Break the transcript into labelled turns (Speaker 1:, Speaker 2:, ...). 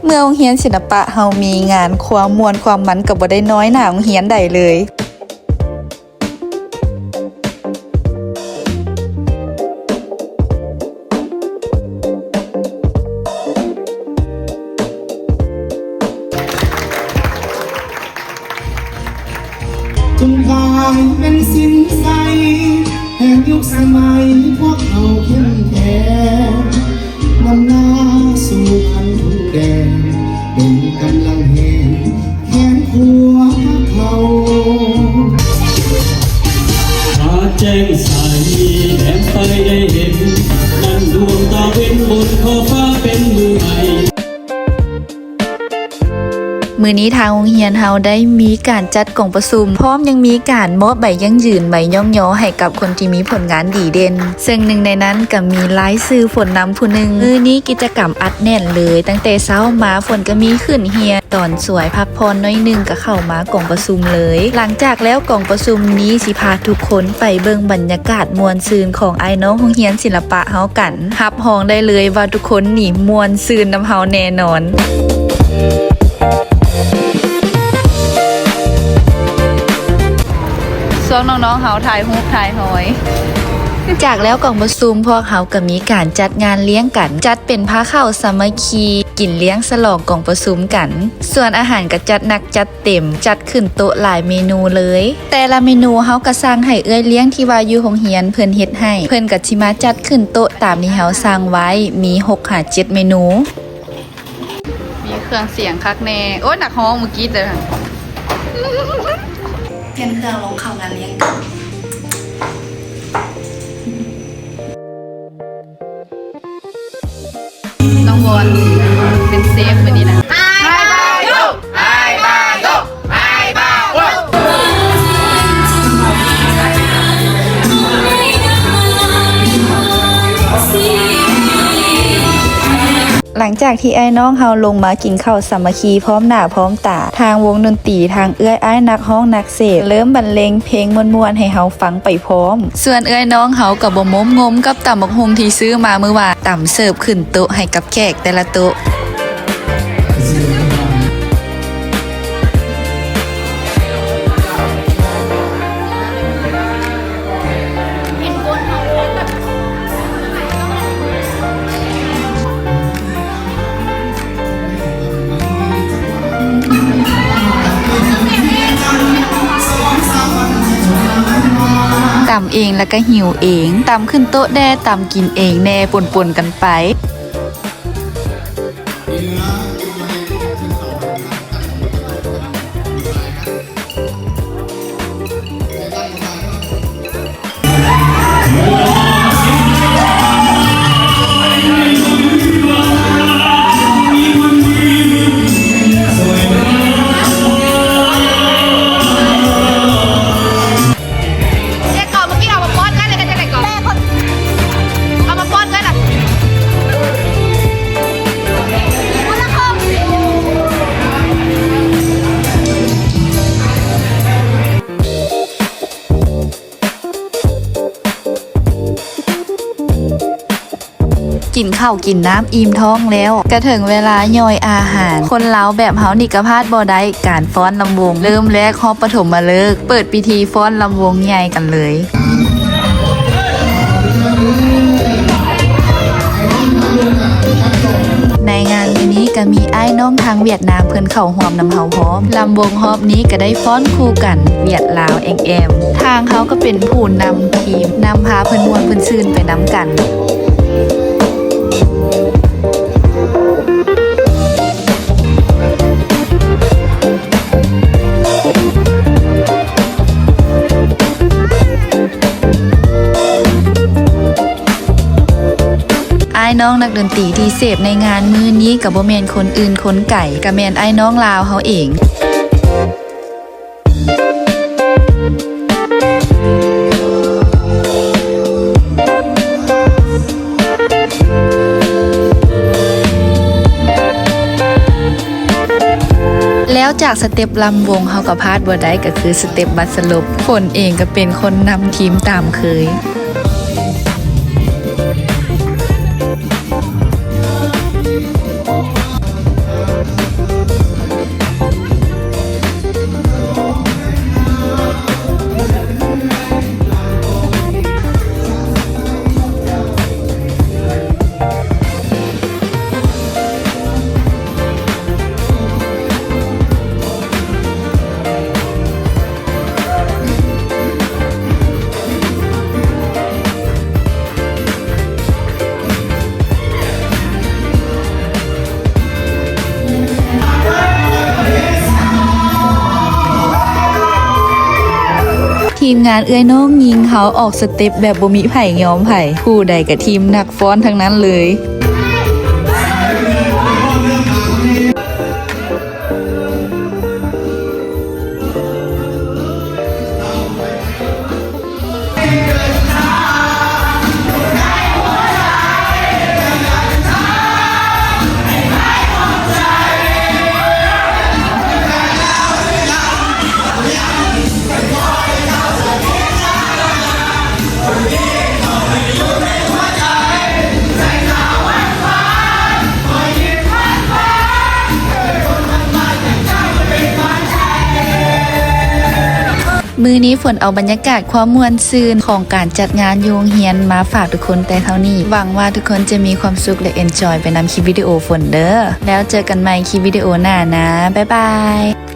Speaker 1: เมื่อโรงเรียนศิลปะเฮามีงานความม่วนความมันก็บ่ได้น้อยหน้าโรงเรียนใดเลย
Speaker 2: จนกลายเป็นสินใสแห่งยุคสมัยพวกเขาเข้มแข็งนำหน้าสู่คันทุ่งแดงเป็นกำลังแห่งแขนหัวเขา
Speaker 3: ฟ้าแจ้งใสแถมไปได้เห็นนั่นดวงตาเว้นบนขอบฟ้าเป็นมือใหม่
Speaker 1: มื้อนี้ทางโรงเรียนเฮาได้มีการจัดกล่องประชุมพร้อมยังมีการมอบใบยั่งยืนใบย่องย่อให้กับคนที่มีผลงานดีเด่นซึ่งหนึ่งในนั้นก็มีรายชื่อฝนนำผู้หนึ่งมื้อนี้กิจกรรมอัดแน่นเลยตั้งแต่เช้ามาฝนก็มีขึ้นเฮียตอนสวยพักพรน้อยนึงก็เข้ามากล่องประชุมเลยหลังจากแล้วกล่องประชุมนี้สิพาทุกคนไปเบิ่งบรรยากาศมวลซืนของไอ้น้องโรงเรียนศิลปะเฮากันรับรองได้เลยว่าทุกคนนี่มวลซืนนำเฮาแน่นอนส่วนน้องๆเฮาถ่ายรูปถ่ายหอยจากแล้วกล่องประชุมพวกเฮาก็มีการจัดงานเลี้ยงกันจัดเป็นผ้าข้าวสามัคคีกินเลี้ยงฉลองกล่องประชุมกันส่วนอาหารก็จัดหนักจัดเต็มจัดขึ้นโต๊ะหลายเมนูเลยแต่ละเมนูเฮาก็สร้างให้เอื้อยเลี้ยงที่ว่าอยู่โรงเรียนเพิ่นเฮ็ดให้เพิ่นก็สิมาจัดขึ้นโต๊ะตามที่เฮาสร้างไว้มี6-7เมนูมีเครื่องเสียงคักแน่โอ๊ยหนักฮ้องเมื่อกี้เด้อเปลี่ยนเครื่องลงเข้างานเลี้ยงกันน้องบอลเป็นเซฟวันนี้นะไฮบาโยไฮบาโยไฮบาโยหลังจากที่ไอ้น้องเฮาลงมากินข้าวสามัคคีพร้อมหน้าพร้อมตาทางวงดนตรีทางเอื้อยอ้ายนักฮ้องนักเสกเริ่มบรรเลงเพลงม่วนๆให้เฮาฟังไปพร้อมส่วนเอื้อยน้องเฮาก็บ่มงมกับตำบักหุ่งที่ซื้อมาเมื่อวานตำเสิร์ฟขึ้นโต๊ะให้กับแขกแต่ละโต๊ะตำเองแล้วก็หิวเองตำขึ้นโต๊ะแด่ตำกินเองแน่ปนๆกันไปกินข้าวกินน้ำอิ่มท้องแล้วก็ถึงเวลาย่อยอาหารคนลาวแบบเฮานี่ก็พลาดบ่ได้การฟ้อนลำวงเริ่มแรกฮอบปฐมฤกษ์เปิดพิธีฟ้อนลำวงใหญ่กันเลยในงานวันนี้ก็มีไอ้น้องทางเวียดนามเพิ่นเข้าร่วมนำเฮาพร้อมลำวงฮอบนี้ก็ได้ฟ้อนคู่กันเวียดลาวแอมทางเขาก็เป็นผู้นำทีมนำพาเพิ่นม่วนเพิ่นซื่นไปนำกันไอ้น้องนักดนตรีที่เสพในงานมื้อนี้กับบ่แม่นคนอื่นคนไก่ก็แม่นไอ้น้องลาวเฮาเองแล้วจากสเต็ปลำวงเฮาก็พลาดบ่ได้ก็คือสเต็ปบัดสลบฝนเองก็เป็นคนนำทีมตามเคย ทีมงานเอื้อยน้องยิงเฮาออกสเต็ปแบบบ่มีไผยอมไผผู้ใดกับทีมนักฟ้อนทั้งนั้นเลย มือนี้ฝนเอาบรรยากาศความม่วนซื่นของการจัดงานโรงเรียนมาฝากทุกคนแต่เท่านี้หวังว่าทุกคนจะมีความสุขและเอนจอยไปนำคลิปวิดีโอฝนเด้อแล้วเจอกันใหม่คลิปวิดีโอหน้านะบ๊ายบาย